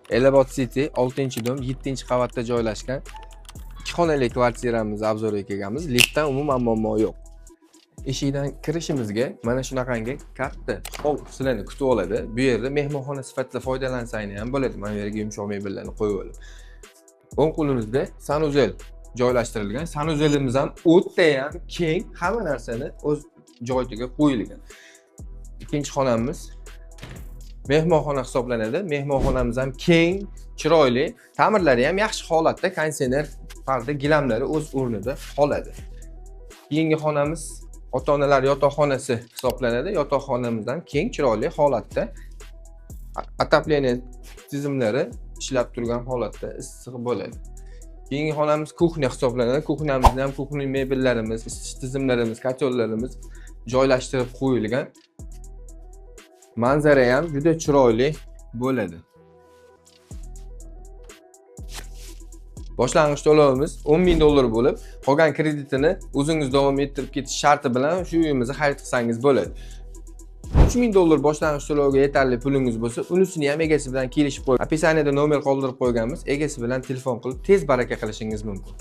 Elabod City 6-dom 7-qavatda joylashgan 2 xonali kvartiramiz obzoriga kelganmiz. Liftdan umuman muammo yo'q. Eshikdan kirishimizga mana shunaqangi katta hol sizlarni kutib oladi. Bu yerda mehmonxona sifatida foydalansanglar ham bo'ladi. Mana bu yerga yumshoq mebellarni qo'yib olib. O'ng qo'limizda sanuzel joylashtirilgan. Sanuzelimiz ham o'ta ham keng, hamma narsani o'z joyiga qo'yilgan. Ikkinchi xonamiz mehmonxona hisoblanadi. Mehmonxonamiz ham keng, chiroyli, ta'mirlari ham yaxshi holatda, konditsioner, parda, gilamlari o'z o'rnida qoladi. Keyingi xonamiz ota-onalar yotoqxonasi hisoblanadi. Yotoqxonamiz ham keng, chiroyli holatda. Отопление tizimlari ishlab turgan holatda issiq bo'ladi. Keyingi xonamiz kuxnya hisoblanadi. Kuxnyamizda ham kuxnya mebellarimiz, isitish tizimlarimiz, kotellarimiz joylashtirib qo'yilgan. Manzara ham juda chiroyli bo'ladi. Boshlang'ich to'lovimiz 10 ming dollar bo'lib, qolgan kreditini o'zingiz davom ettirib ketish sharti bilan shu uyimizni xarid qilsangiz bo'ladi. 3 ming dollar boshlang'ich to'lovga yetarli pulingiz bo'lsa, unisini ham egasi bilan kelishib qo'ying. Описаниеda nomer qoldirib qo'yganmiz. Egasi bilan telefon qilib tez baraka qilishingiz mumkin.